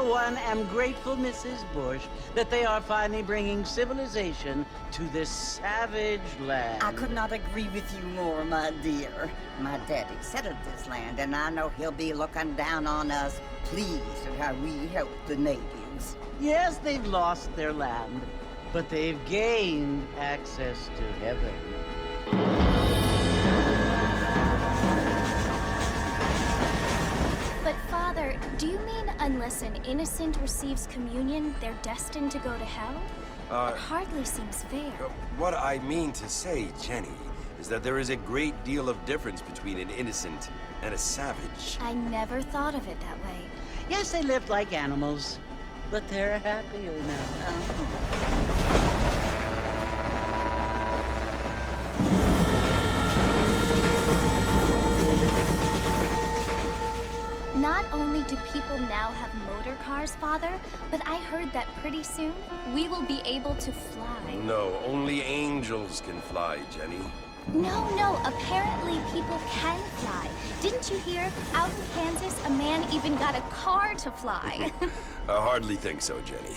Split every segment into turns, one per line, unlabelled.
for one, am grateful, Mrs. Bush, that they are finally bringing civilization to this savage land.
I could not agree with you more, my dear. My daddy settled this land, and I know he'll be looking down on us, pleased at how we help the natives.
Yes, they've lost their land, but they've gained access to heaven.
But Father, do you mean unless an innocent receives communion, they're destined to go to hell? It hardly seems fair.
What I mean to say, Jenny, is that there is a great deal of difference between an innocent and a savage.
I never thought of it that way.
Yes, they lived like animals, but they're happier now.
Not only do people now have motor cars, Father, but I heard that pretty soon we will be able to fly.
No, only angels can fly, Jenny.
No, apparently people can fly. Didn't you hear? Out in Kansas, a man even got a car to fly.
I hardly think so, Jenny.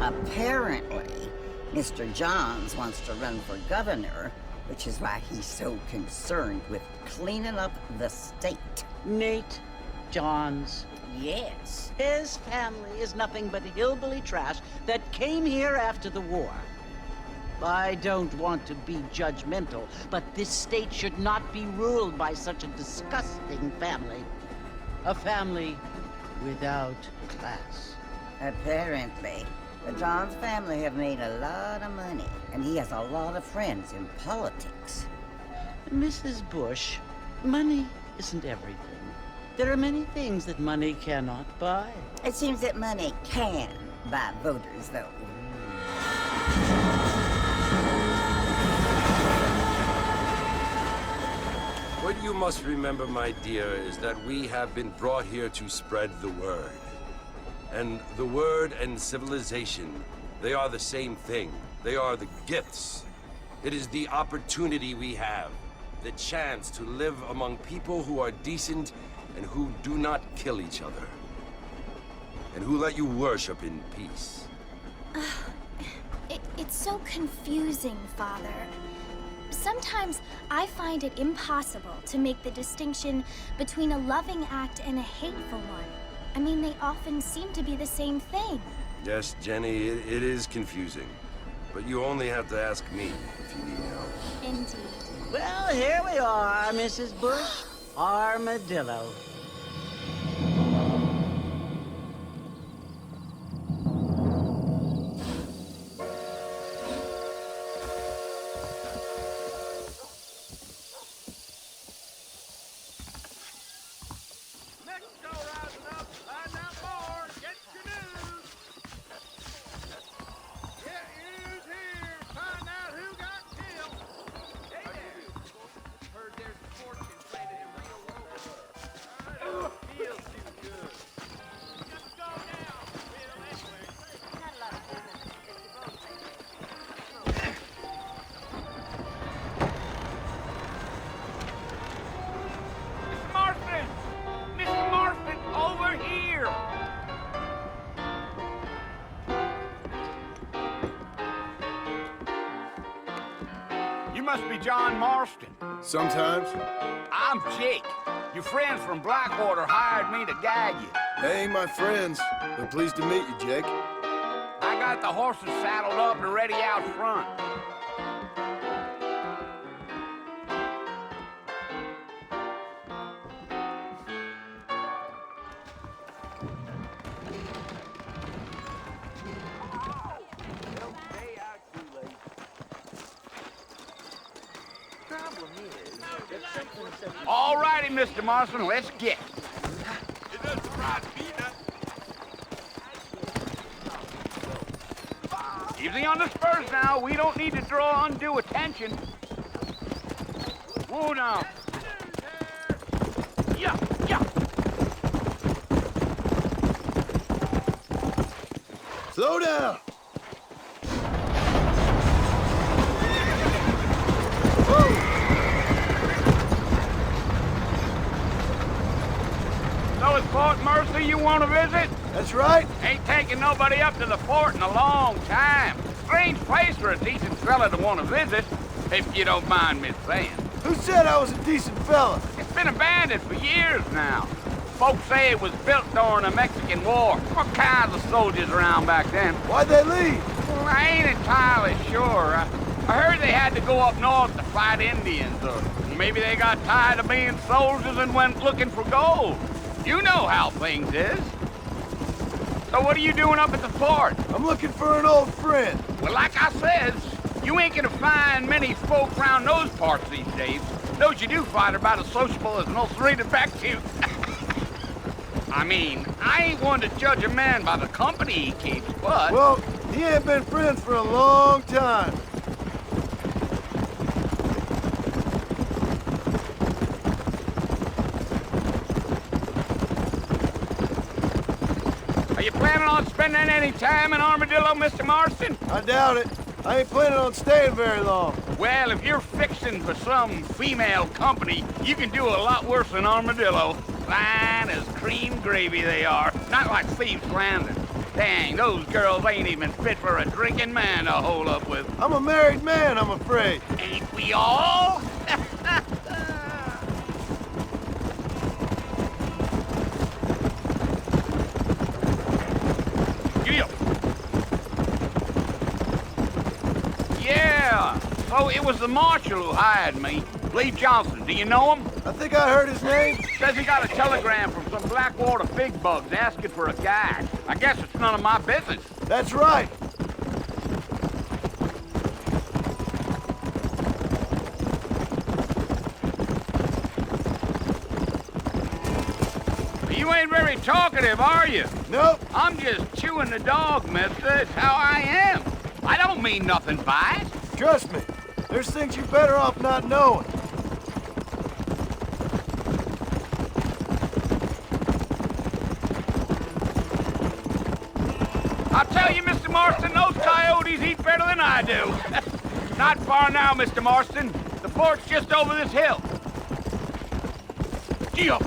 Apparently, Mr. Johns wants to run for governor, which is why he's so concerned with cleaning up the state.
Nate Johns.
Yes.
His family is nothing but hillbilly trash that came here after the war. I don't want to be judgmental, but this state should not be ruled by such a disgusting family. A family without class.
Apparently. The Johns family have made a lot of money, and he has a lot of friends in politics.
Mrs. Bush, money isn't everything. There are many things that money cannot buy.
It seems that money can buy voters, though.
What you must remember, my dear, is that we have been brought here to spread the word. And the word and civilization, they are the same thing. They are the gifts. It is the opportunity we have, the chance to live among people who are decent and who do not kill each other. And who let you worship in peace.
It's so confusing, Father. Sometimes I find it impossible to make the distinction between a loving act and a hateful one. I mean, they often seem to be the same thing.
Yes, Jenny, it is confusing. But you only have to ask me if you need help.
Indeed.
Well, here we are, Mrs. Bush. Armadillo.
You must be John Marston.
Sometimes.
I'm Jake. Your friends from Blackwater hired me to guide you.
They ain't my friends, but pleased to meet you, Jake.
I got the horses saddled up and ready out front. All righty, Mr. Marston, let's get.
It doesn't surprise me none.
Easy on the spurs now. We don't need to draw undue attention. Whoa now. Yeah.
Slow down!
Fort Mercy you want to visit?
That's right.
Ain't taking nobody up to the fort in a long time. Strange place for a decent fella to want to visit, if you don't mind me saying.
Who said I was a decent fella?
It's been abandoned for years now. Folks say it was built during the Mexican War. What kinds of soldiers around back then?
Why'd they leave?
Well, I ain't entirely sure. I heard they had to go up north to fight Indians, or maybe they got tired of being soldiers and went looking for gold. You know how things is. So what are you doing up at the fort?
I'm looking for an old friend.
Well, like I said, you ain't gonna find many folk around those parts these days. Those you do find are about as sociable as an ulcerated back tooth. I mean, I ain't one to judge a man by the company he keeps, but...
Well, he ain't been friends for a long time.
Are you planning on spending any time in Armadillo, Mr. Marston?
I doubt it. I ain't planning on staying very long.
Well, if you're fixing for some female company, you can do a lot worse than Armadillo. Fine as cream gravy they are. Not like Thieves Landing. Dang, those girls ain't even fit for a drinking man to hold up with.
I'm a married man, I'm afraid.
Ain't we all? Yeah, so it was the marshal who hired me. Lee Johnson, do you know him?
I think I heard his name.
Says he got a telegram from some Blackwater big bugs asking for a guide. I guess it's none of my business.
That's right.
You ain't very talkative, are you?
Nope.
I'm just chewing the dog, mister. It's how I am. I don't mean nothing by it.
Trust me. There's things you're better off not knowing.
I'll tell you, Mr. Marston, those coyotes eat better than I do. Not far now, Mr. Marston. The fort's just over this hill. Gee up.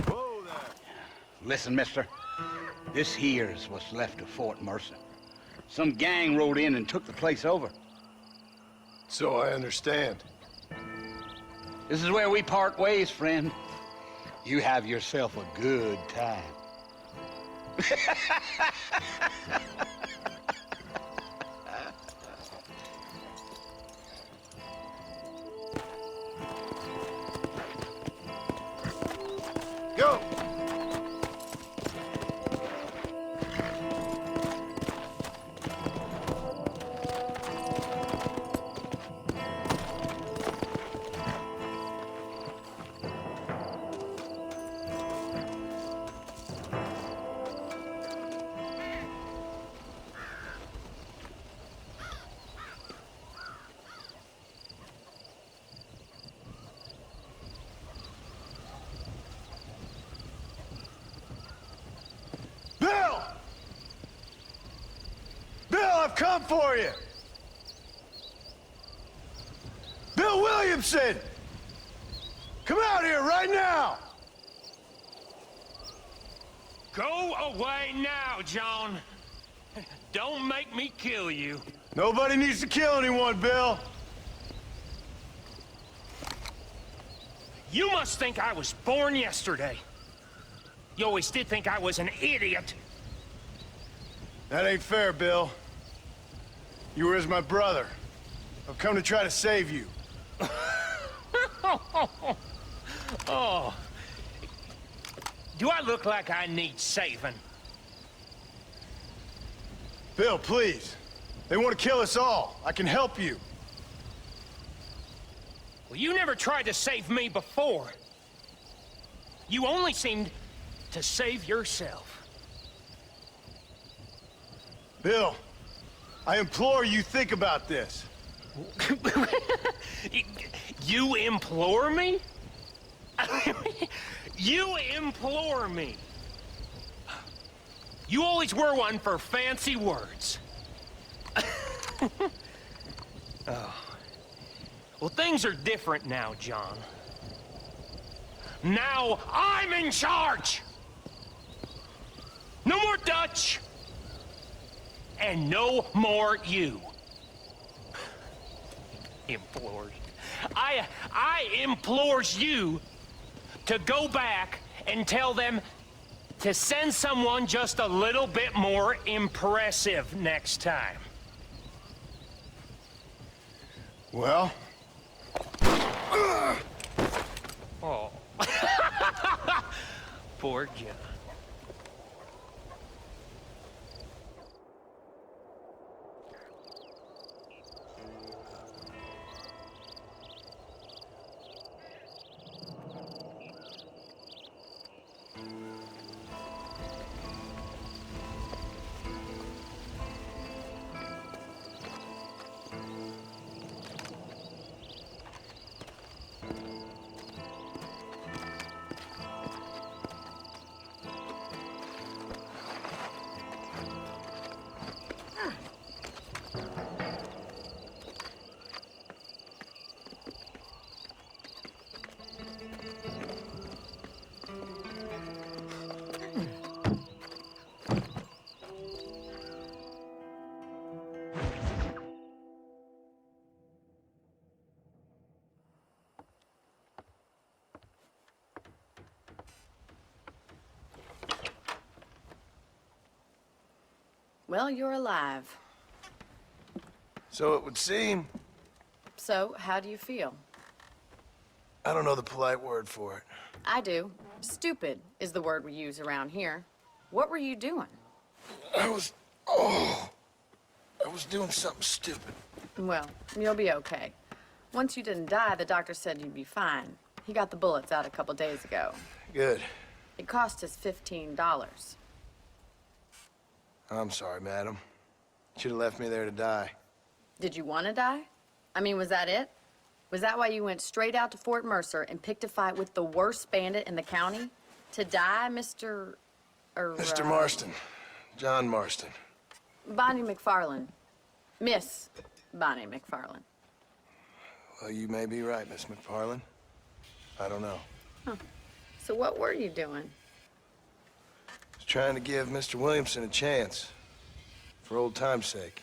Whoa there.
Listen, mister. This here's what's left of Fort Mercy. Some gang rode in and took the place over.
So I understand.
This is where we part ways, friend. You have yourself a good time.
Go! Bill! Bill, I've come for you! Bill Williamson! Come out here right now!
Go away now, John. Don't make me kill you.
Nobody needs to kill anyone, Bill.
You must think I was born yesterday. You always did think I was an idiot.
That ain't fair, Bill. You were as my brother. I've come to try to save you.
Oh. Do I look like I need saving?
Bill, please. They want to kill us all. I can help you.
Well, you never tried to save me before. You only seemed to save yourself.
Bill, I implore you think about this.
You implore me? You implore me. You always were one for fancy words. Oh. Well, things are different now, John. Now I'm in charge! No more Dutch! And no more you. Implores. I implores you to go back and tell them to send someone just a little bit more impressive next time.
Well?
Oh. Poor John.
Well, you're alive.
So it would seem.
So, how do you feel?
I don't know the polite word for it.
I do. Stupid is the word we use around here. What were you doing?
I was doing something stupid.
Well, you'll be okay. Once you didn't die, the doctor said you'd be fine. He got the bullets out a couple days ago.
Good.
It cost us $15.
I'm sorry, madam. Should have left me there to die.
Did you want to die? I mean, was that it? Was that why you went straight out to Fort Mercer and picked a fight with the worst bandit in the county? To die, Mr.
Mr. Marston. John Marston.
Bonnie McFarland. Miss Bonnie McFarland.
Well, you may be right, Miss McFarland. I don't know.
Huh. So what were you doing?
I was trying to give Mr. Williamson a chance. For old time's sake.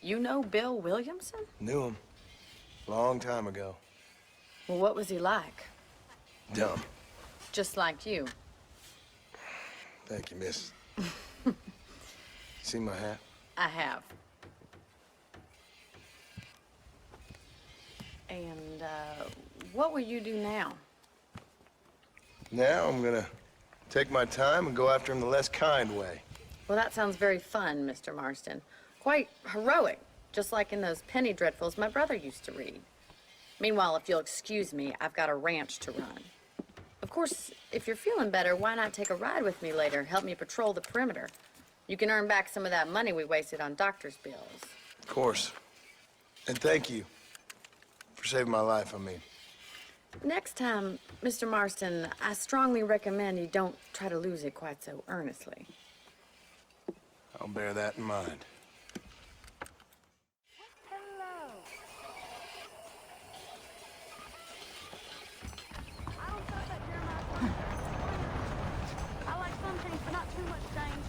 You know Bill Williamson?
Knew him. Long time ago.
Well, what was he like?
Dumb.
Just like you.
Thank you, miss. See my hat?
I have. And, what will you do now?
Now I'm gonna take my time and go after him the less kind way.
Well, that sounds very fun, Mr. Marston. Quite heroic, just like in those penny dreadfuls my brother used to read. Meanwhile, if you'll excuse me, I've got a ranch to run. Of course, if you're feeling better, why not take a ride with me later? Help me patrol the perimeter. You can earn back some of that money we wasted on doctor's bills.
Of course. And thank you for saving my life, I mean.
Next time, Mr. Marston, I strongly recommend you don't try to lose it quite so earnestly.
I'll bear that in mind.
Hello. I like some things, but not too much change.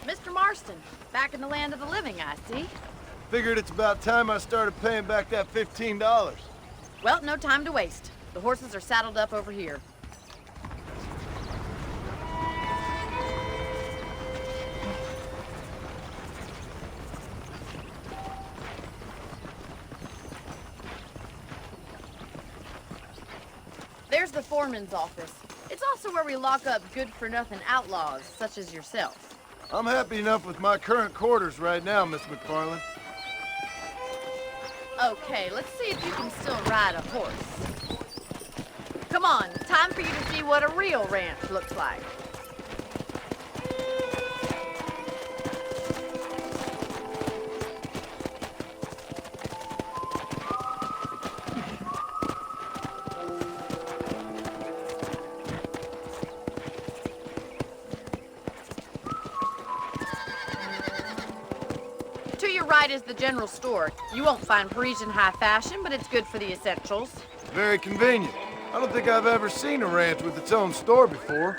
Mr. Marston, back in the land of the living, I see.
Figured it's about time I started paying back that $15.
Well, no time to waste. The horses are saddled up over here. There's the foreman's office. It's also where we lock up good-for-nothing outlaws, such as yourself.
I'm happy enough with my current quarters right now, Miss McFarland.
Okay, let's see if you can still ride a horse. Come on, time for you to see what a real ranch looks like. side is the general store. You won't find Parisian high fashion, but it's good for the essentials.
Very convenient. I don't think I've ever seen a ranch with its own store before.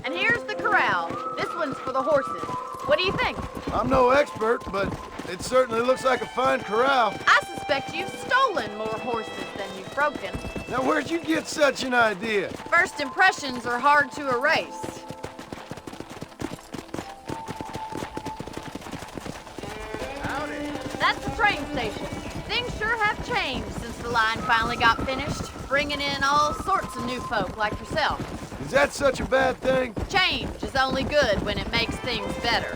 And here's the corral. This one's for the horses. What do you think?
I'm no expert, but it certainly looks like a fine corral.
I suspect you've stolen more horses than you've broken.
Now, where'd you get such an idea?
First impressions are hard to erase. That's the train station. Things sure have changed since the line finally got finished, bringing in all sorts of new folk like yourself.
Is that such a bad thing?
Change is only good when it makes things better.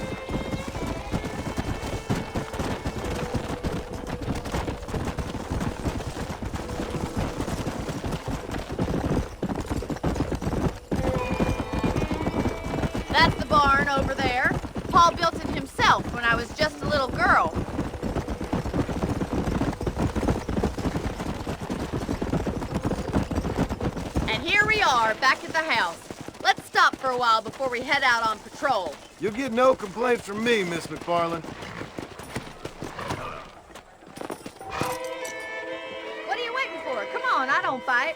That's the barn over there. Paul built it himself when I was just a little girl. And here we are, back at the house. Let's stop for a while before we head out on patrol.
You'll get no complaints from me, Miss McFarland.
What are you waiting for? Come on, I don't fight.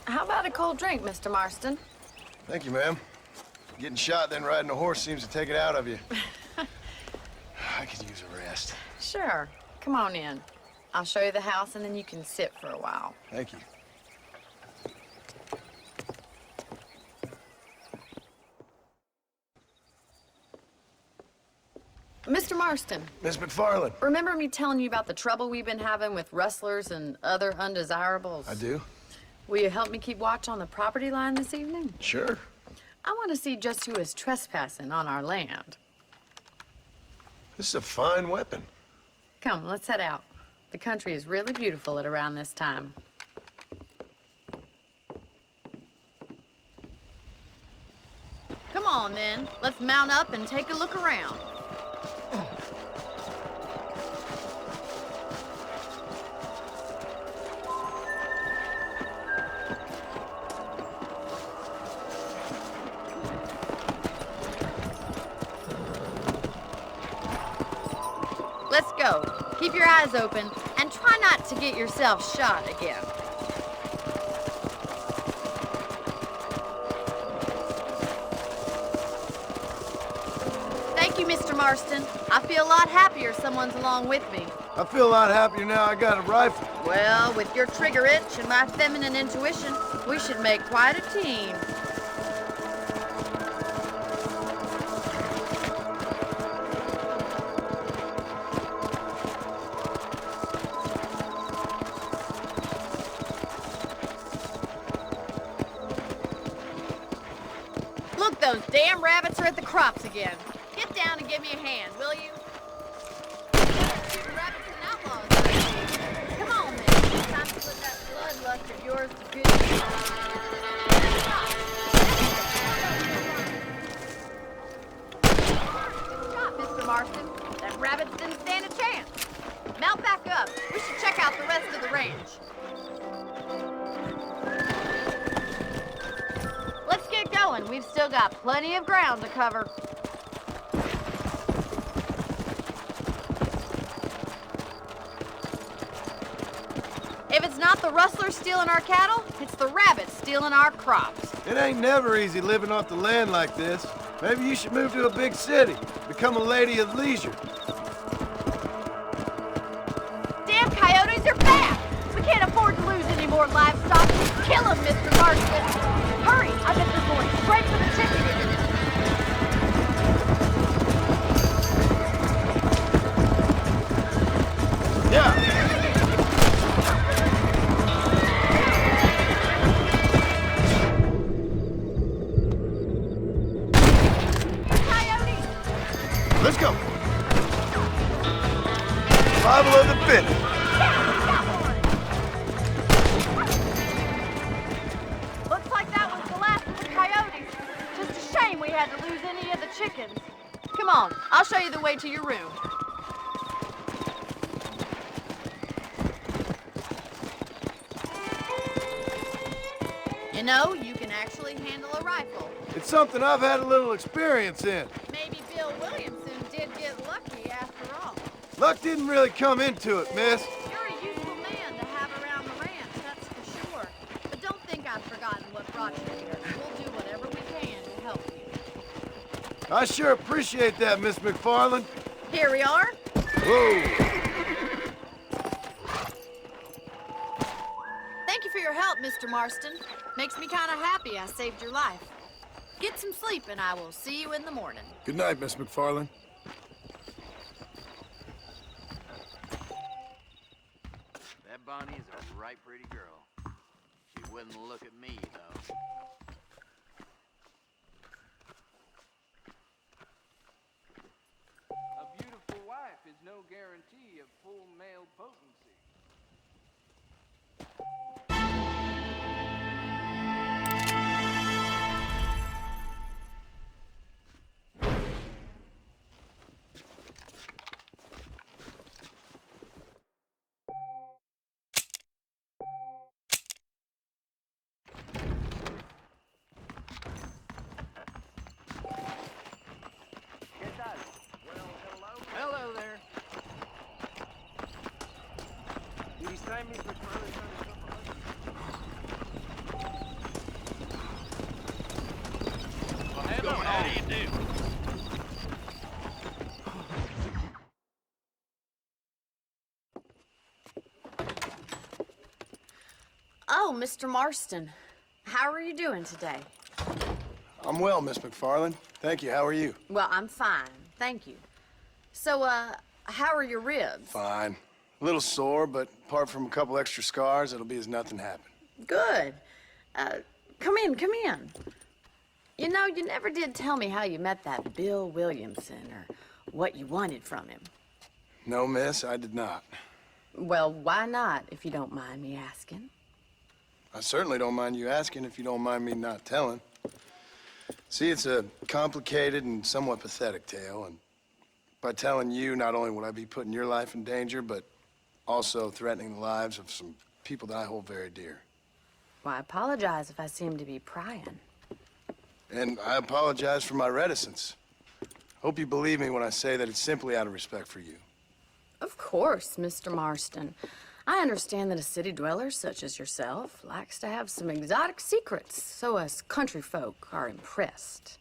How about a cold drink, Mr. Marston?
Thank you, ma'am. Getting shot, then riding a horse seems to take it out of you. I could use a rest.
Sure. Come on in. I'll show you the house, and then you can sit for a while.
Thank you.
Mr. Marston,
Miss McFarland.
remember me telling you about the trouble we've been having with rustlers and other undesirables?
I do?
Will you help me keep watch on the property line this evening?
Sure.
I want to see just who is trespassing on our land.
This is a fine weapon.
Come, let's head out. The country is really beautiful at around this time. Come on, then. Let's mount up and take a look around. Let's go. Keep your eyes open and try not to get yourself shot again. Thank you, Mr. Marston. I feel a lot happier someone's along with me.
I feel a lot happier now I got a rifle.
Well, with your trigger itch and my feminine intuition, we should make quite a team. Look, those damn rabbits are at the crops again. Get down and give me a hand, will you? Rabbits and outlaws. Come on, then. It's time to put that bloodlust of yours to good use. Good shot, Mr. Marston. Them rabbits didn't stand a chance. Mount back up. We should check out the rest of the range. Let's get going. We've still got plenty of ground to cover. If it's not the rustlers stealing our cattle, it's the rabbits stealing our crops.
It ain't never easy living off the land like this. Maybe you should move to a big city, become a lady of leisure.
Damn coyotes are back! We can't afford to lose any more livestock. Kill them, Mr. Marston! Hurry! I bet they're going straight for the chicken.
Yeah. Let's go. Survival of the fittest.
Looks like that was the last of the coyotes. we had to lose any of the chickens. Come on, I'll show you the way to your room. You know, you can actually handle a rifle.
It's something I've had a little experience in.
Maybe Bill Williamson did get lucky after all.
Luck didn't really come into it, miss.
You're a useful man to have around the ranch, that's for sure. But don't think I've forgotten what brought you here. We'll do whatever we can to help you.
I sure appreciate that, Miss McFarland.
Here we are.
Whoa.
Thank you for your help, Mr. Marston. Makes me kind of happy I saved your life. Get some sleep and I will see you in the morning.
Good night, Miss McFarland.
That Bonnie is a right pretty girl. She wouldn't look at me, though.
A beautiful wife is no guarantee of full male potency. Hello there. These time Miss McFarland's trying to come on. Well, hello, how do you do?
Oh, Mr. Marston. How are you doing today?
I'm well, Miss McFarland. Thank you. How are you?
Well, I'm fine. Thank you. So, how are your ribs?
Fine. A little sore, but apart from a couple extra scars, it'll be as nothing happened.
Good. Come in, come in. You know, you never did tell me how you met that Bill Williamson or what you wanted from him.
No, miss, I did not.
Well, why not, if you don't mind me asking?
I certainly don't mind you asking if you don't mind me not telling. See, it's a complicated and somewhat pathetic tale, and by telling you, not only would I be putting your life in danger, but also threatening the lives of some people that I hold very dear.
Well, I apologize if I seem to be prying.
And I apologize for my reticence. Hope you believe me when I say that it's simply out of respect for you.
Of course, Mr. Marston. I understand that a city dweller such as yourself likes to have some exotic secrets, so us country folk are impressed.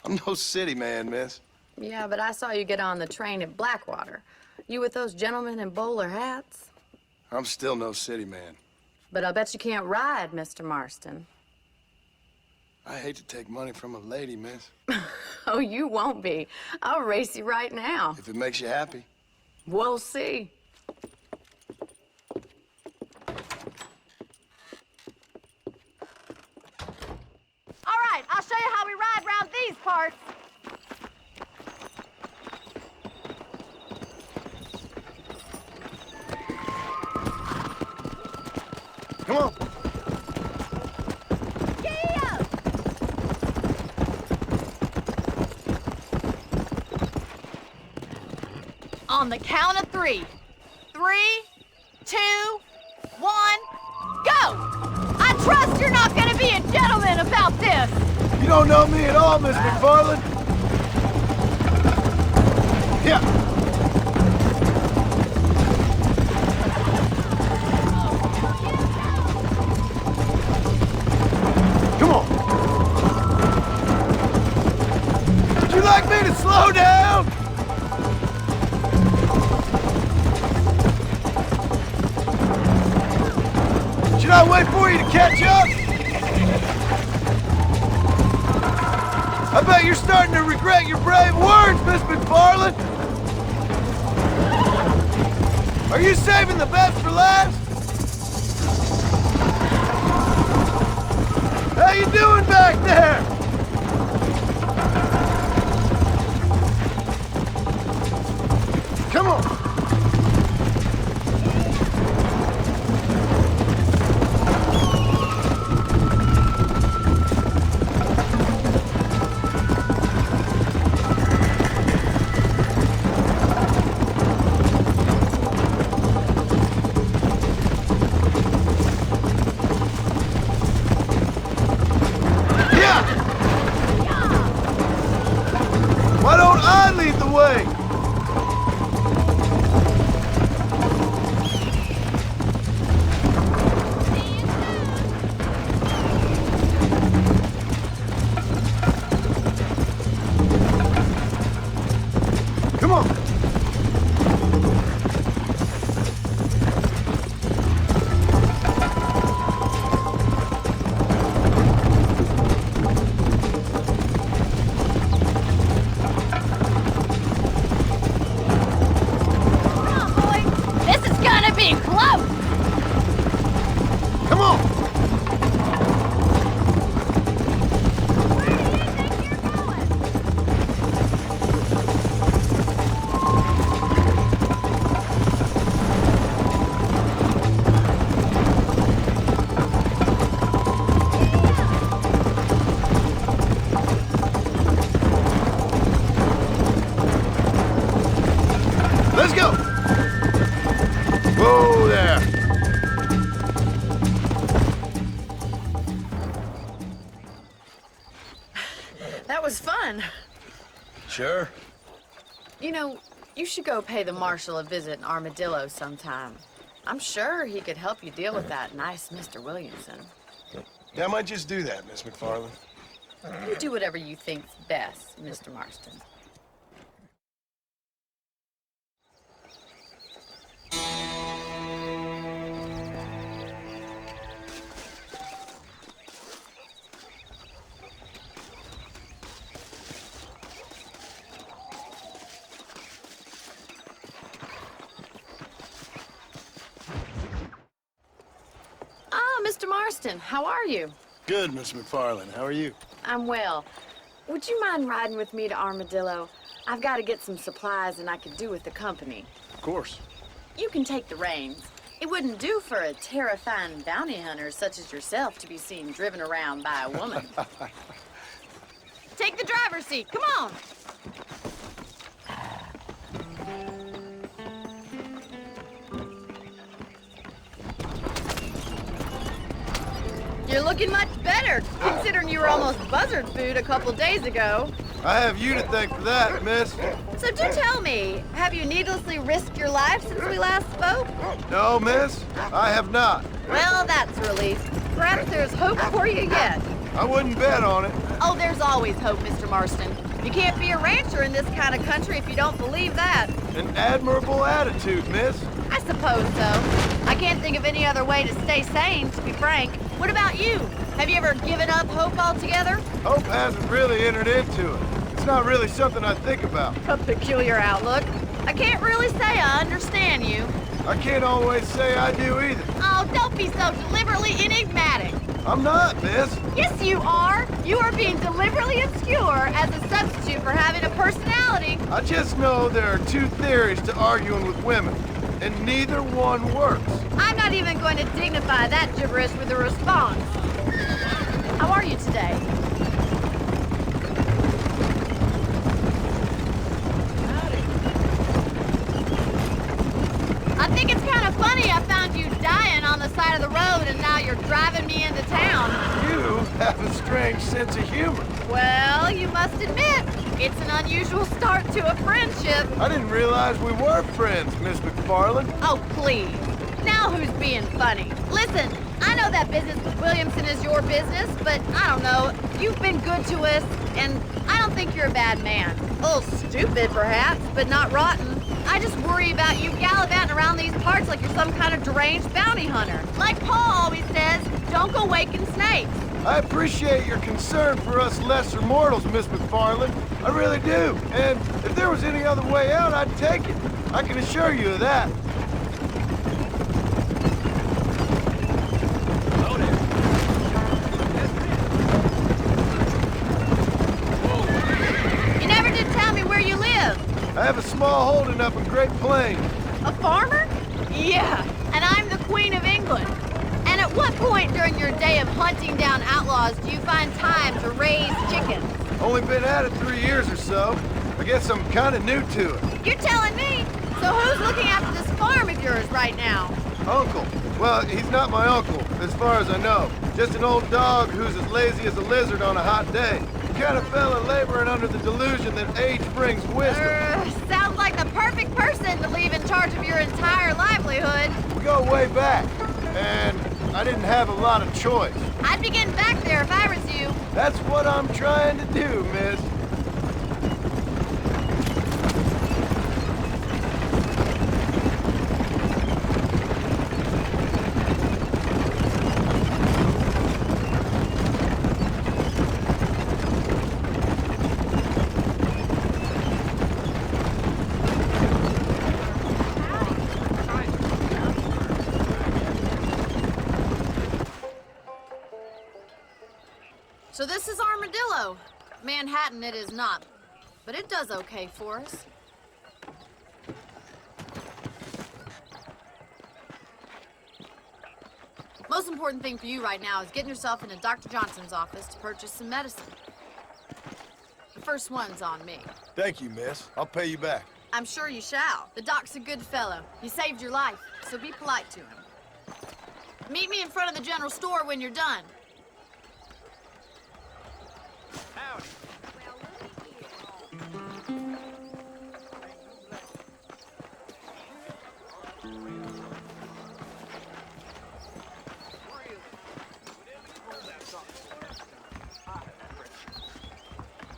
I'm no city man, miss.
Yeah, but I saw you get on the train at Blackwater. You with those gentlemen in bowler hats?
I'm still no city man.
But I bet you can't ride, Mr. Marston.
I hate to take money from a lady, miss.
Oh, you won't be. I'll race you right now.
If it makes you happy.
We'll see. All right, I'll show you how we ride round these parts.
Come on.
On the count of 3. 3, 2, 1, go! I trust you're not gonna be a gentleman about this!
You don't know me at all, Miss McFarland. Yeah. Come on. Would you like me to slow down? Should I wait for you to catch up? I bet you're starting to regret your brave words, Miss McFarland. Are you saving the best for last? How you doing back there? Come on.
That was fun.
Sure.
You know, you should go pay the marshal a visit in Armadillo sometime. I'm sure he could help you deal with that nice Mr. Williamson.
Yeah, I might just do that, Miss McFarland.
You do whatever you think's best, Mr. Marston. Mr. Marston, how are you?
Good, Miss McFarland. How are you?
I'm well. Would you mind riding with me to Armadillo? I've got to get some supplies and I could do with the company.
Of course.
You can take the reins. It wouldn't do for a terrifying bounty hunter such as yourself to be seen driven around by a woman. Take the driver's seat. Come on. You're looking much better, considering you were almost buzzard food a couple days ago.
I have you to thank for that, miss.
So do tell me, have you needlessly risked your life since we last spoke?
No, miss, I have not.
Well, that's a relief. Perhaps there's hope for you yet.
I wouldn't bet on it.
Oh, there's always hope, Mr. Marston. You can't be a rancher in this kind of country if you don't believe that.
An admirable attitude, miss.
I suppose so. I can't think of any other way to stay sane, to be frank. What about you? Have you ever given up hope altogether?
Hope hasn't really entered into it. It's not really something I think about.
A peculiar outlook. I can't really say I understand you.
I can't always say I do either.
Oh, don't be so deliberately enigmatic.
I'm not, miss.
Yes, you are. You are being deliberately obscure as a substitute for having a personality.
I just know there are two theories to arguing with women, and neither one works.
I'm not even going to dignify that gibberish with a response. How are you today? I think it's kind of funny I found you dying on the side of the road and now you're driving me into town.
You have a strange sense of humor.
Well, you must admit, it's an unusual start to a friendship.
I didn't realize we were friends, Miss McFarland.
Oh, please. Now who's being funny? Listen, I know that business with Williamson is your business, but I don't know. You've been good to us, and I don't think you're a bad man. A little stupid, perhaps, but not rotten. I just worry about you gallivanting around these parts like you're some kind of deranged bounty hunter. Like Paul always says, don't go waking snakes.
I appreciate your concern for us lesser mortals, Miss McFarland. I really do. And if there was any other way out, I'd take it. I can assure you of that.
You never did tell me where you live.
I have a small holding up in Great Plains.
A farmer? Yeah, and I'm the Queen of England. And at what point during your day of hunting down outlaws do you find time to raise chickens?
Only been at it 3 years or so. I guess I'm kind of new to it.
You're telling me? So who's looking after this farm of yours right now?
Uncle. Well, he's not my uncle, as far as I know. Just an old dog who's as lazy as a lizard on a hot day. The kind of fella laboring under the delusion that age brings wisdom.
Sounds like the perfect person to leave in charge of your entire livelihood.
We go way back, and I didn't have a lot of choice.
I'd be getting back there if I was you.
That's what I'm trying to do, miss.
So this is Armadillo. Manhattan it is not, but it does okay for us. Most important thing for you right now is getting yourself into Dr. Johnson's office to purchase some medicine. The first one's on me.
Thank you, miss. I'll pay you back.
I'm sure you shall. The doc's a good fellow. He saved your life, so be polite to him. Meet me in front of the general store when you're done.
Howdy.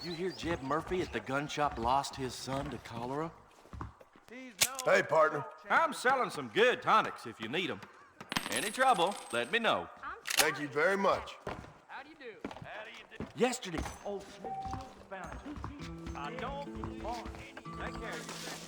You hear Jeb Murphy at the gun shop lost his son to cholera?
Hey, partner.
I'm selling some good tonics if you need them. Any trouble, let me know.
Thank you very much.
How do you do? How do you do?
Yesterday, old Smith found two sheep.
I don't want any. Take care of yourself.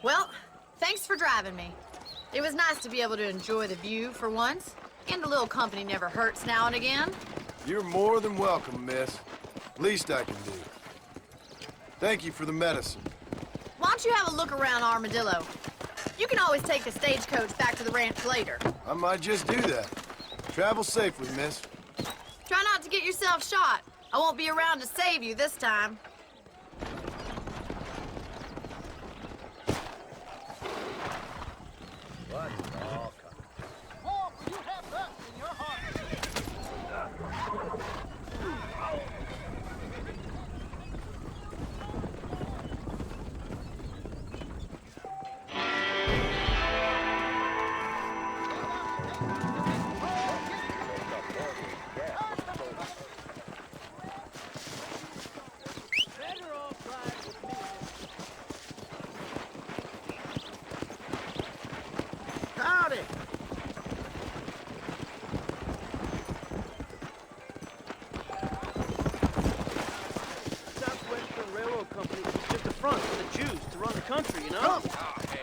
Well, thanks for driving me. It was nice to be able to enjoy the view for once, and a little company never hurts now and again.
You're more than welcome, miss. Least I can do. Thank you for the medicine.
Why don't you have a look around Armadillo? You can always take the stagecoach back to the ranch later.
I might just do that. Travel safely, miss.
Try not to get yourself shot. I won't be around to save you this time.
Howdy! Southwestern Railroad Company is just the front for the Jews to run the country, you know?
Oh, hell.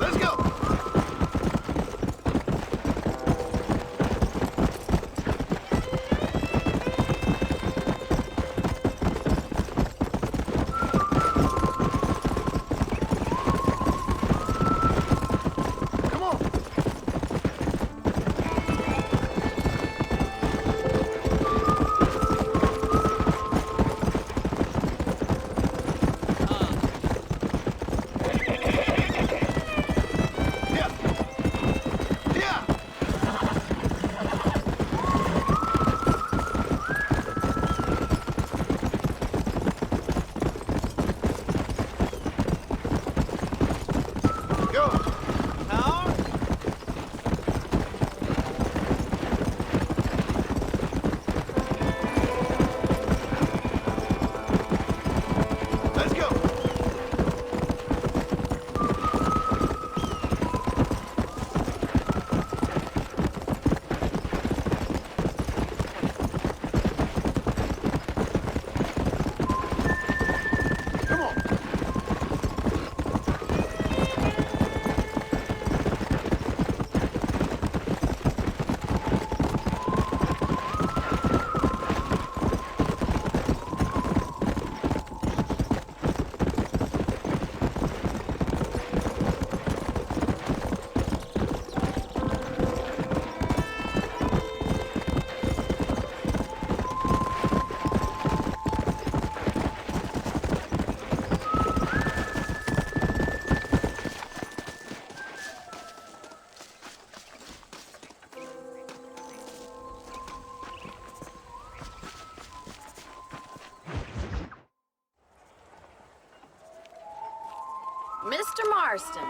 Let's go! Come on! Yeah! Yeah! Go!
Now,
Let's go! Come on!
Mr. Marston,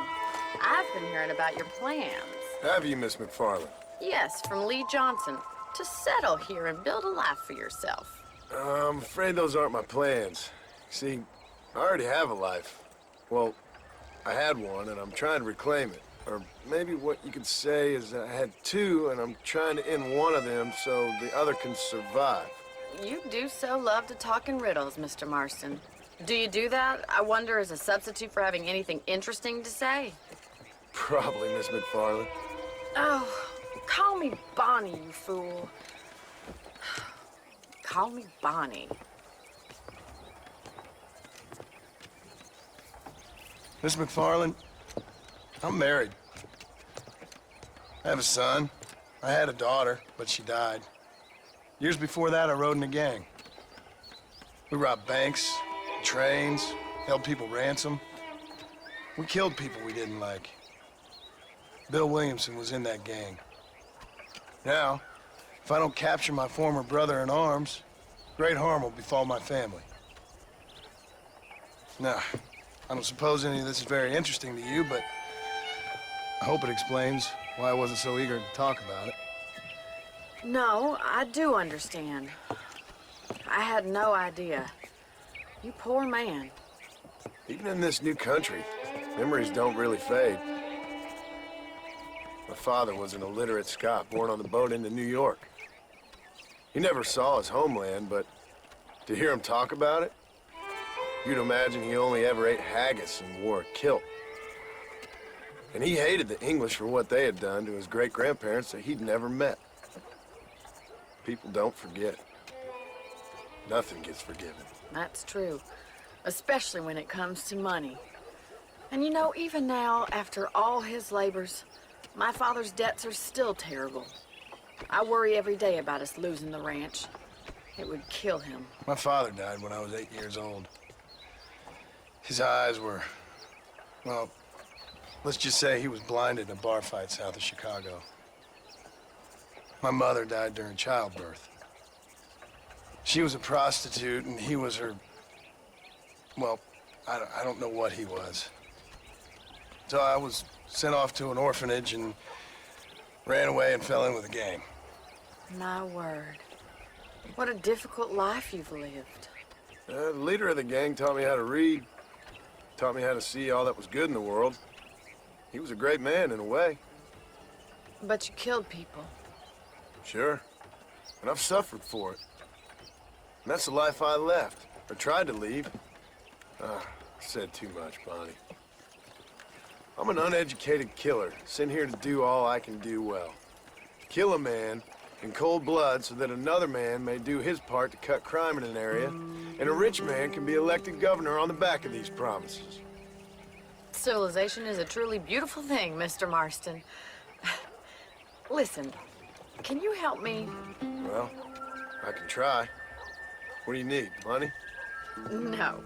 I've been hearing about your plans.
Have you, Miss McFarland?
Yes, from Lee Johnson, to settle here and build a life for yourself.
I'm afraid those aren't my plans. See, I already have a life. Well, I had one, and I'm trying to reclaim it. Or maybe what you could say is I had two, and I'm trying to end one of them so the other can survive.
You do so love to talk in riddles, Mr. Marston. Do you do that, I wonder, as a substitute for having anything interesting to say?
Probably, Miss McFarland.
Oh, call me Bonnie, you fool. Call me Bonnie.
Miss McFarland, I'm married. I have a son. I had a daughter, but she died. Years before that, I rode in a gang. We robbed banks, trains, held people ransom. We killed people we didn't like. Bill Williamson was in that gang. Now, if I don't capture my former brother in arms, great harm will befall my family. Now, I don't suppose any of this is very interesting to you, but I hope it explains why I wasn't so eager to talk about it.
No, I do understand. I had no idea. You poor man.
Even in this new country, memories don't really fade. My father was an illiterate Scot born on the boat into New York. He never saw his homeland, but to hear him talk about it, you'd imagine he only ever ate haggis and wore a kilt. And he hated the English for what they had done to his great-grandparents that he'd never met. People don't forget. Nothing gets forgiven.
That's true, especially when it comes to money. And you know, even now, after all his labors, my father's debts are still terrible. I worry every day about us losing the ranch. It would kill him.
My father died when I was 8 years old. His eyes were, well, let's just say he was blinded in a bar fight south of Chicago. My mother died during childbirth. She was a prostitute and he was her, well, I don't know what he was. So I was sent off to an orphanage and ran away and fell in with a gang.
My word. What a difficult life you've lived.
The leader of the gang taught me how to read, taught me how to see all that was good in the world. He was a great man in a way.
But you killed people.
Sure. And I've suffered for it. And that's the life I left, or tried to leave. I said too much, Bonnie. I'm an uneducated killer, sent here to do all I can do well. Kill a man in cold blood so that another man may do his part to cut crime in an area, and a rich man can be elected governor on the back of these promises.
Civilization is a truly beautiful thing, Mr. Marston. Listen, can you help me?
Well, I can try. What do you need, money?
No,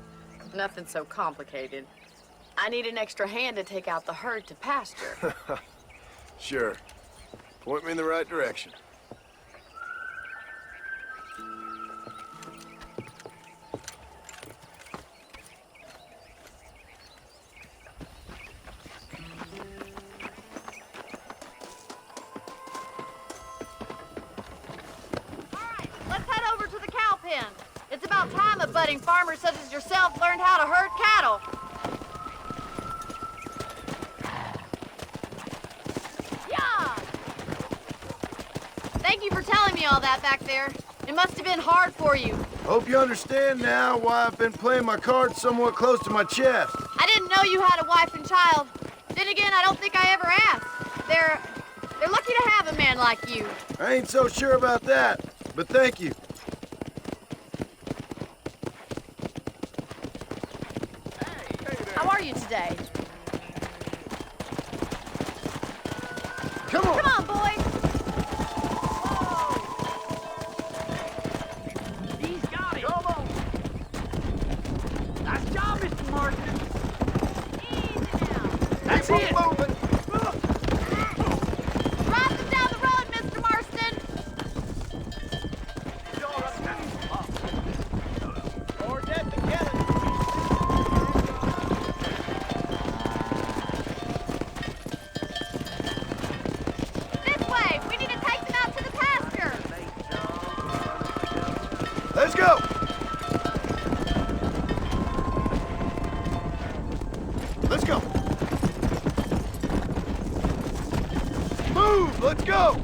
nothing so complicated. I need an extra hand to take out the herd to pasture.
Sure. Point me in the right direction.
It's about time a budding farmer such as yourself learned how to herd cattle. Yeah! Thank you for telling me all that back there. It must have been hard for you.
Hope you understand now why I've been playing my cards somewhat close to my chest.
I didn't know you had a wife and child. Then again, I don't think I ever asked. They're lucky to have a man like you.
I ain't so sure about that, but thank you.
How are you today?
Come on!
Come on, boys!
He's got it! Come on! Nice job, Mr. Marston!
Easy now.
That's it!
Moving.
Drive them down the road, Mr. Marston!
Or dead together!
Let's go! Let's go! Move! Let's go!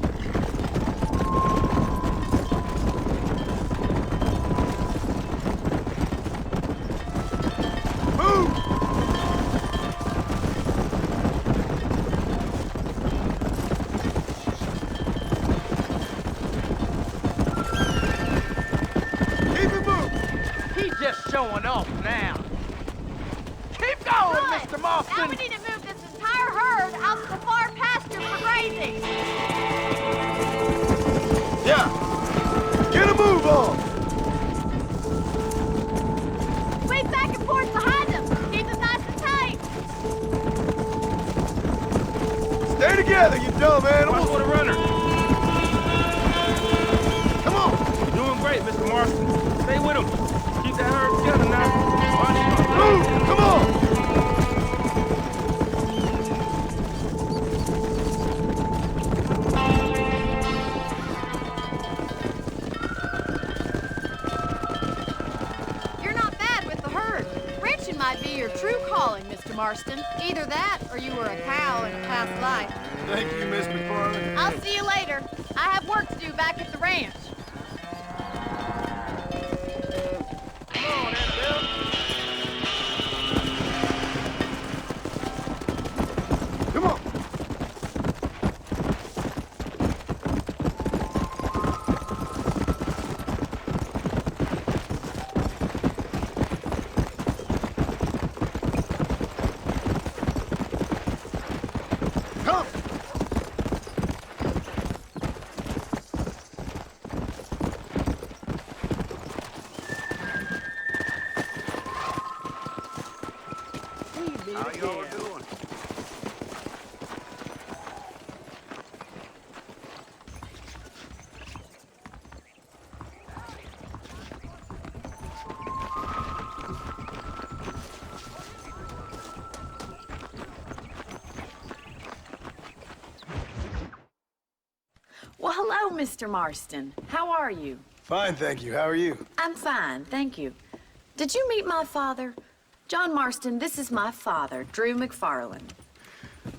Move!
Just showing off now. Keep going,
Good.
Mr. Marston!
Now we need to move this entire herd out to the far pasture for grazing.
Yeah! Get a move on!
Sweep back and forth behind them. Keep them nice and tight.
together, you dumb
Watch
animals!
for the runner.
Come on!
You're doing great, Mr. Marston. Stay with him. Keep that herd together now.
Move! Come on!
You're not bad with the herd. Ranching might be your true calling, Mr. Marston. Either that, or you were a cow in a past life.
Thank you, Miss McFarland.
I'll see you later. I have work to do back at the ranch.
Come on, Annabelle. Come on. Come.
How y'all doing?
Well, hello, Mr. Marston. How are you?
Fine, thank you. How are you?
I'm fine, thank you. Did you meet my father? John Marston, this is my father, Drew McFarland.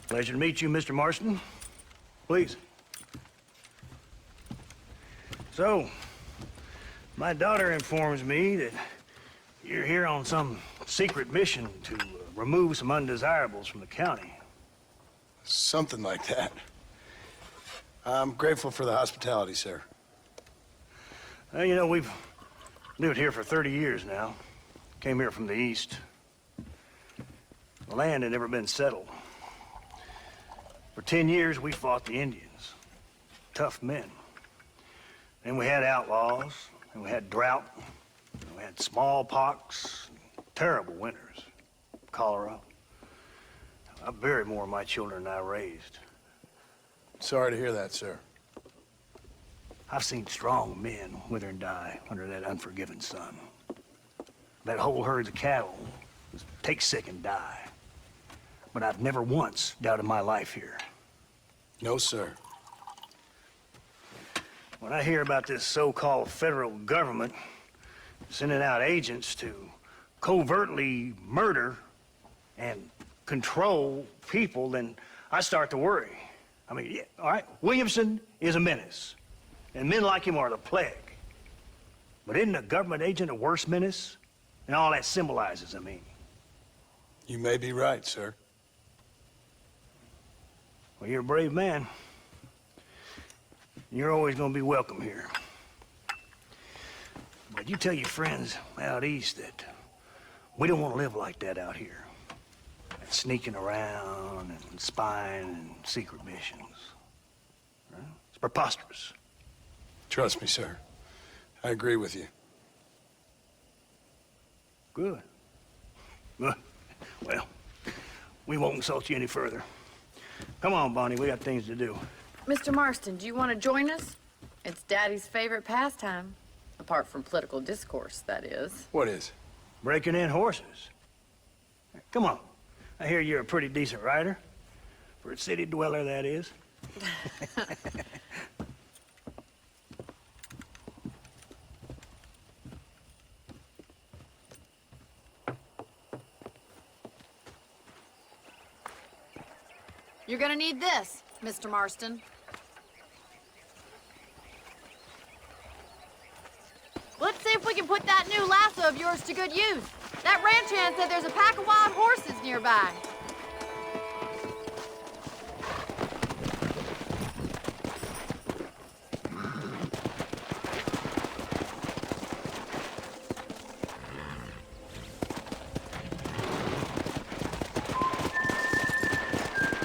Pleasure to meet you, Mr. Marston. Please. So, my daughter informs me that you're here on some secret mission to remove some undesirables from the county.
Something like that. I'm grateful for the hospitality, sir.
Well, you know, we've lived here for 30 years now. Came here from the east. The land had never been settled. For 10 years, we fought the Indians. Tough men. Then we had outlaws, and we had drought, and we had smallpox, terrible winters, cholera. I buried more of my children than I raised.
Sorry to hear that, sir.
I've seen strong men wither and die under that unforgiving sun. That whole herds of cattle was take sick and die. But I've never once doubted my life here.
No, sir.
When I hear about this so-called federal government sending out agents to covertly murder and control people, then I start to worry. I mean, yeah, all right, Williamson is a menace, and men like him are the plague. But isn't a government agent a worse menace? And all that symbolizes, I mean.
You may be right, sir.
Well, you're a brave man. You're always gonna be welcome here. But you tell your friends out east that we don't want to live like that out here. Sneaking around and spying and secret missions. Right? It's preposterous.
Trust me, sir. I agree with you.
Good. Good. Well, we won't insult you any further. Come on, Bonnie, we got things to do.
Mr. Marston, do you want to join us? It's Daddy's favorite pastime. Apart from political discourse, that is.
What is?
Breaking in horses. Come on. I hear you're a pretty decent rider. For a city dweller, that is.
You're gonna need this, Mr. Marston. Let's see if we can put that new lasso of yours to good use. That ranch hand said there's a pack of wild horses nearby.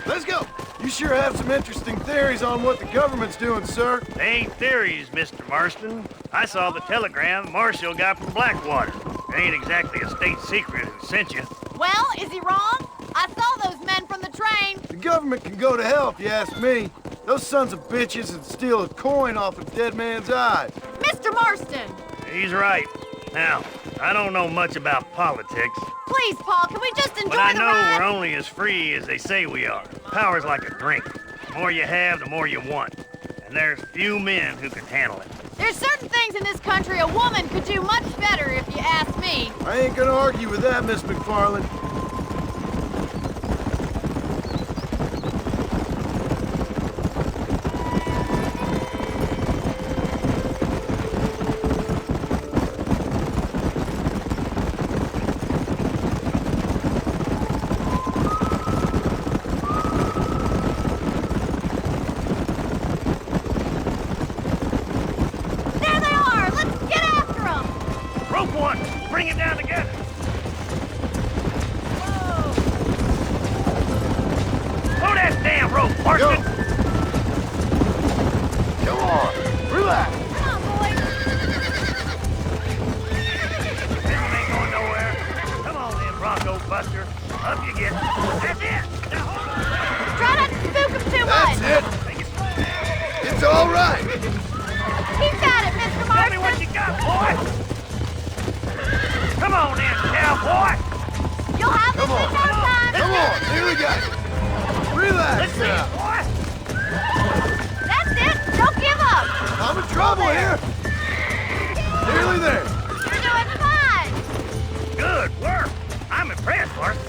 Let's go! You sure have some interesting theories on what the government's doing, sir.
They ain't theories, Mr. Marston. I saw the telegram Marshall got from Blackwater. It ain't exactly a state secret who sent you.
Well, is he wrong? I saw those men from the train.
The government government can go to hell if you ask me. Those sons of bitches would steal a coin off a dead man's eye.
Mr. Marston!
He's right. Now, I don't know much about politics,
Please, Paul, can we just enjoy
but I
the
know
ride?
we're only as free as they say we are. Power's like a drink. The more you have, the more you want. And there's few men who can handle it.
There's certain things in this country a woman could do much better, if you ask me.
I ain't gonna argue with that, Miss McFarland.
There they are! Let's get after them!
Rope one! Bring it down together! Pull that damn rope, Marston!
Come on, relax.
Come on, boys!
This one ain't going nowhere. Come on then, Bronco Buster. Up you get. That's it! Now hold on!
Try not to spook them too
That's
much!
it.
Take it slow down.
It's all right.
Keep at it, Mr.
Tell me
Marston!
what you got, boy! Come on then, cowboy!
You'll have this
Come on.
in no time!
Come on, here we go. Relax
Let's see
now.
it, boy!
That's it! Don't give up!
I'm in trouble here. Nearly there.
You're doing fine!
Good work! I'm impressed, Marston.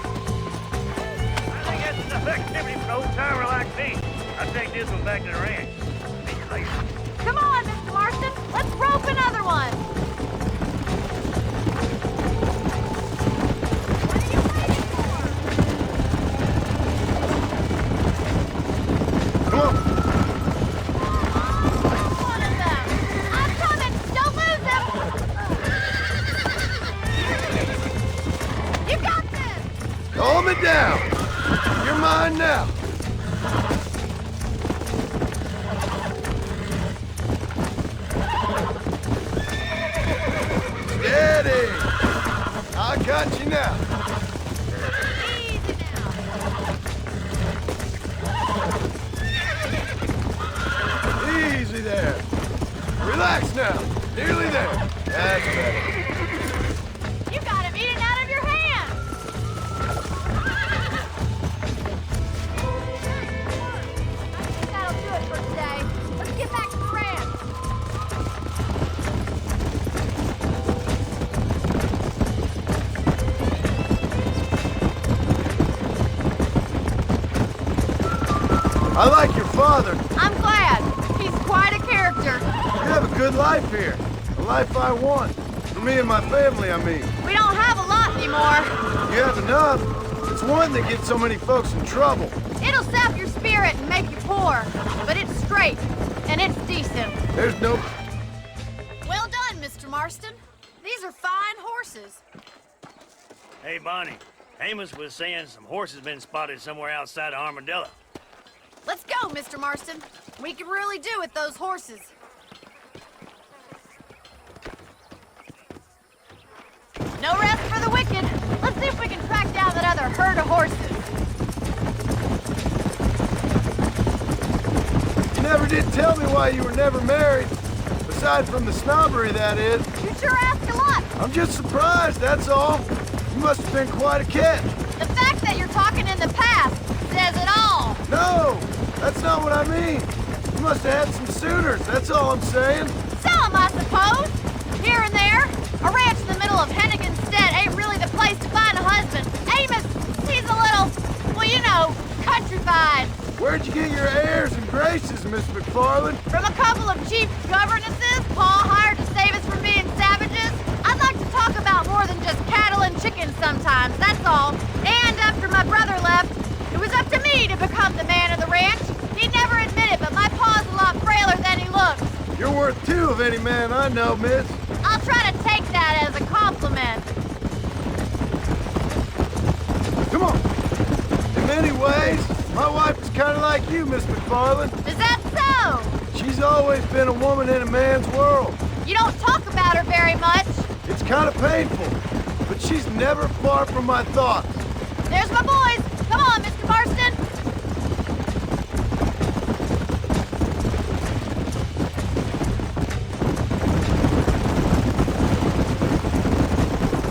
I think that's enough activity for an old-timer like me. I'll take this one back to the ranch. See you later.
Come on, Mr. Marston! Let's rope another one! What are you waiting for?
Come on.
One of them! I'm coming! Don't lose him! You got this!
Calm it down. You're mine now. Steady. I got you now.
Easy now!
Easy there. Relax now. Nearly there. That's better.
You got him eating out of your hand! I think that'll do it for today. Let's get back to the ranch.
I like your father.
I'm glad. He's quite a character.
You have a good life here. A life I want. For me and my family, I mean.
We don't have a lot anymore.
You have enough. It's one that gets so many folks in trouble.
It'll sap your spirit and make you poor. But it's straight. And it's decent.
There's no...
Well done, Mr. Marston. These are fine horses.
Hey, Bonnie. Amos was saying some horses been spotted somewhere outside of Armadillo.
Let's go, Mr. Marston. We can really do with those horses. No rest for the wicked. Let's see if we can track down that other herd of horses.
You never did tell me why you were never married. Aside from the snobbery, that is.
You sure ask a lot.
I'm just surprised, that's all. You must have been quite a catch.
The fact that you're talking in the past says it all.
No, that's not what I mean. You must have had some suitors, that's all I'm saying.
Some, I suppose. Here and there. A ranch in the middle of Hennigan's Stead ain't really the place to find a husband. Amos, he's a little, well, you know, countrified.
Where'd you get your airs and graces, Miss McFarland?
From a couple of cheap governesses Paul hired to save us from being savages. I'd like to talk about more than just cattle and chickens sometimes, that's all. And after my brother left, it was up to me to become the man of the ranch. He'd never admit it, but my paw's a lot frailer than he looks.
You're worth two of any man I know, miss.
I'll try to take that as a compliment.
Come on. In many ways, my wife is kind of like you, Miss McFarland.
Is that so?
She's always been a woman in a man's world.
You don't talk about her very much.
It's kind of painful. but she's never far from my thoughts.
There's my boys. Come on, Mr. Marston.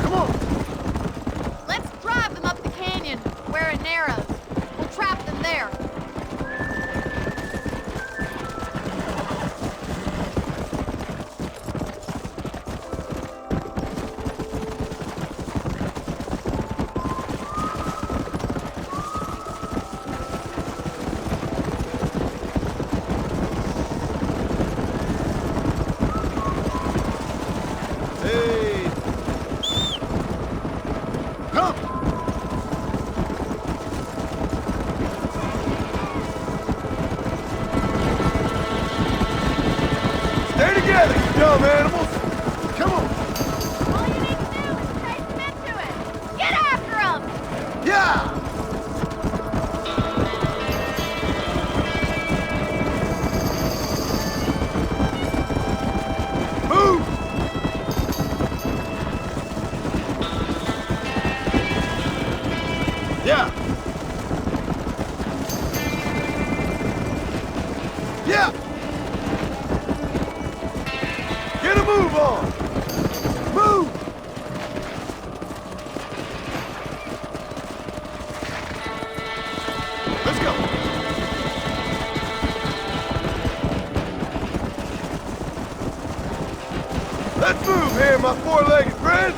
Come on.
Let's drive them up the canyon where it narrows. We'll trap them there.
Hey. Come. Stay together, you dumb animals. Come on.
All you need to do is chase them into it. Get after them!
Yeah. Move. Yeah. Yeah. Get a move on. Move. Let's go. Let's move here, my four-legged friends.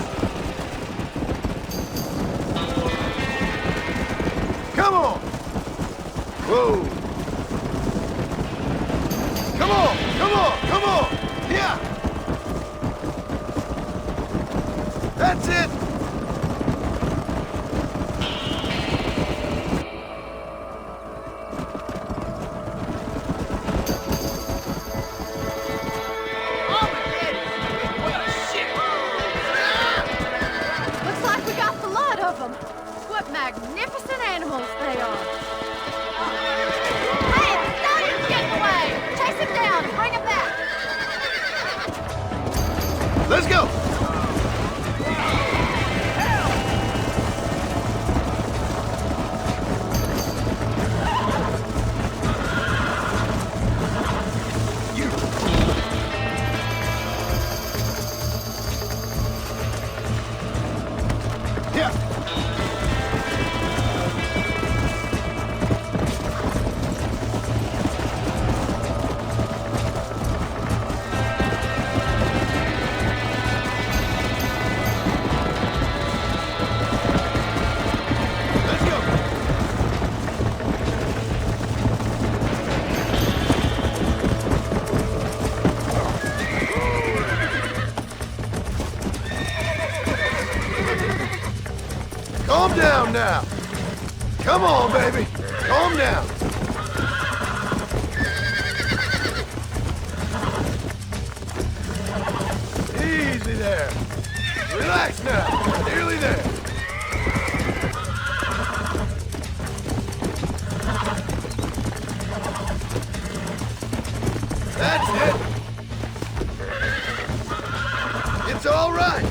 Come on. Whoa. Come on, come on, come on. Yeah. That's it.
Looks like we got the lot of them. What magnificent animals they are. Hey, the stallion's getting away! Chase him down and bring him back!
Let's go. Yeah. Let's go. Calm down now. Come on, baby. Calm down. Easy there. Relax now. Nearly there. That's it. It's all right.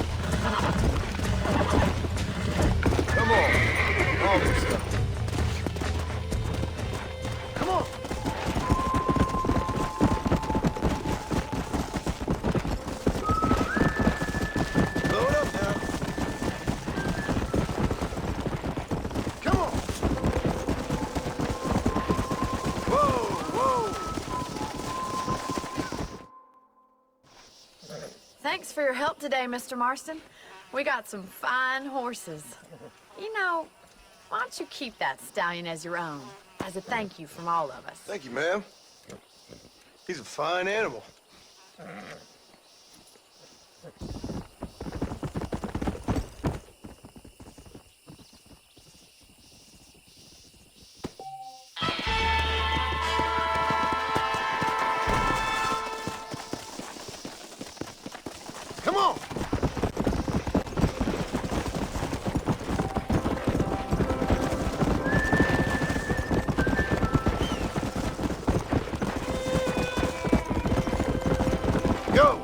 Come on. All this stuff. Come on. Blow it up now. Come on. Whoa, whoa.
Thanks for your help today, Mr. Marston. We got some fine horses. You know, why don't you keep that stallion as your own, as a thank you from all of us?
Thank you, ma'am. He's a fine animal. Come on. Go.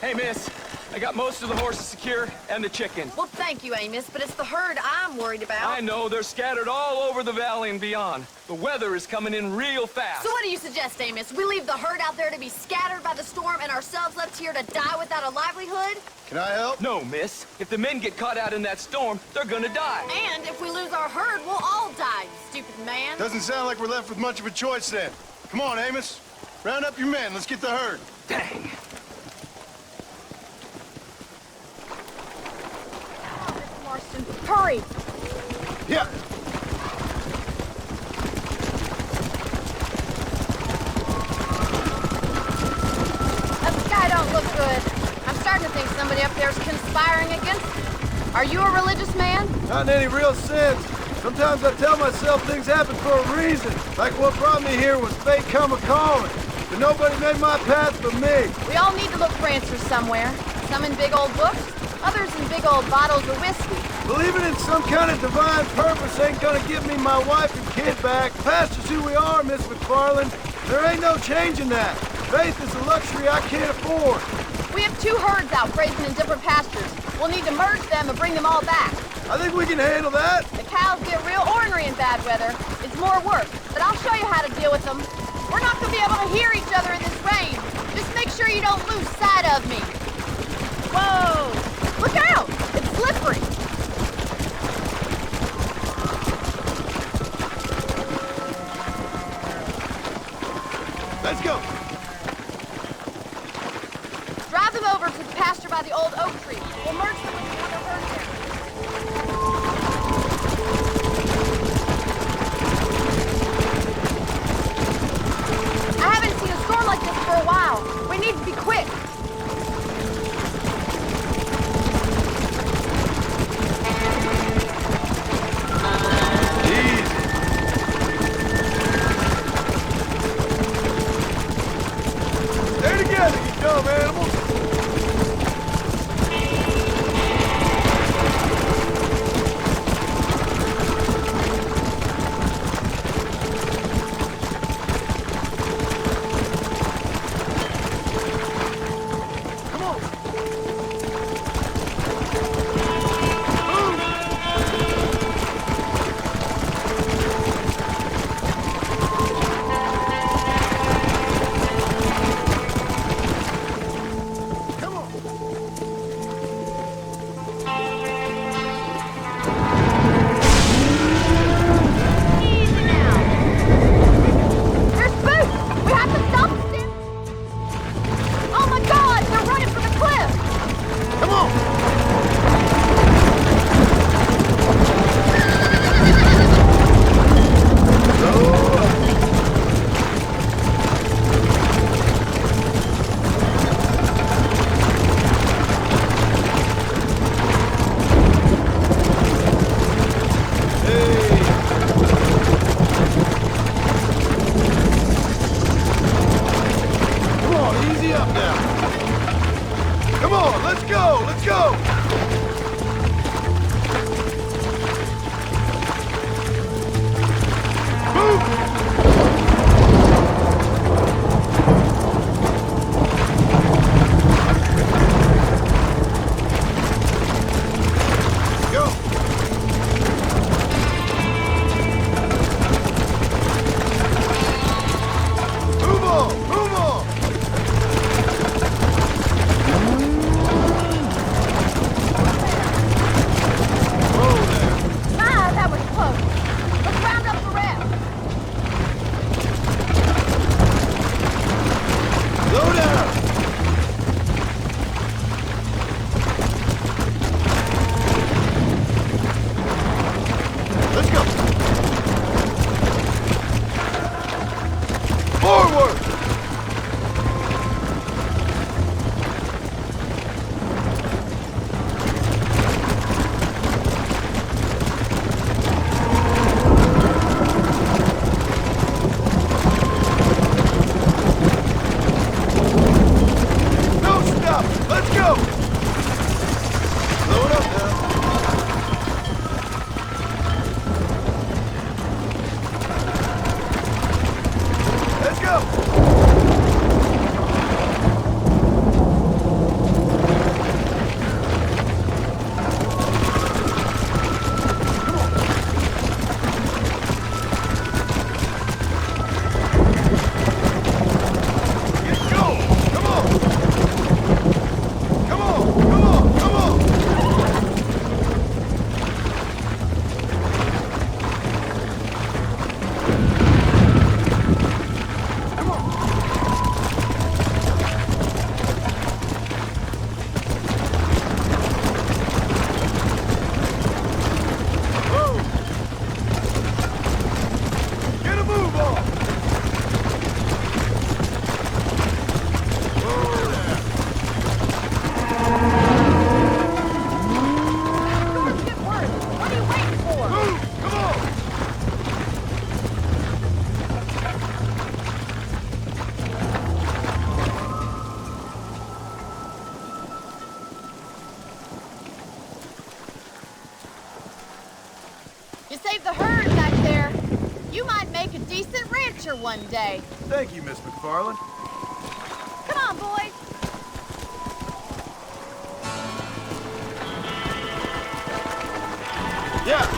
Hey, miss. I got most of the horses secure and the chickens.
Well, thank you, Amos, but it's the herd I'm worried about.
I know, they're scattered all over the valley and beyond. The weather is coming in real fast.
So what do you suggest, Amos? We leave the herd out there to be scattered by the storm and ourselves left here to die without a livelihood?
Can I help?
No, miss. If the men get caught out in that storm, they're gonna die.
And if we lose our herd, we'll all die, you stupid man.
Doesn't sound like we're left with much of a choice then. Come on, Amos. Round up your men. Let's get the herd.
Dang.
Marston, hurry!
Yeah.
That sky don't look good. I'm starting to think somebody up there's conspiring against me. Are you a religious man?
Not in any real sense. Sometimes I tell myself things happen for a reason. Like what brought me here was fate come a-calling. But nobody made my path but me.
We all need to look for answers somewhere. Some in big old books, others in big old bottles of whiskey.
Believing in some kind of divine purpose ain't gonna give me my wife and kid back. Past is who we are, Miss McFarland. There ain't no changing that. Faith is a luxury I can't afford.
We have 2 herds out grazing in different pastures. We'll need to merge them and bring them all back.
I think we can handle that.
The cows get real ornery in bad weather. It's more work, but I'll show you how to deal with them. We're not gonna be able to hear each other in this rain. Just make sure you don't lose sight of me. Whoa! Look out! It's slippery.
Let's go.
Drive them over to the pasture by the old oak tree. We'll merge them with the other herd there. I haven't seen a storm like this for a while. We need to be quick.
Stay together, you dumb animals.
There's Boots! We have to stop them! Oh my God! They're running for the cliff!
Come on. Come on, easy up now. Come on, let's go, let's go. Move on!
save the herd back there. You might make a decent rancher one day.
Thank you, Miss McFarland.
Come on, boys.
Yeah,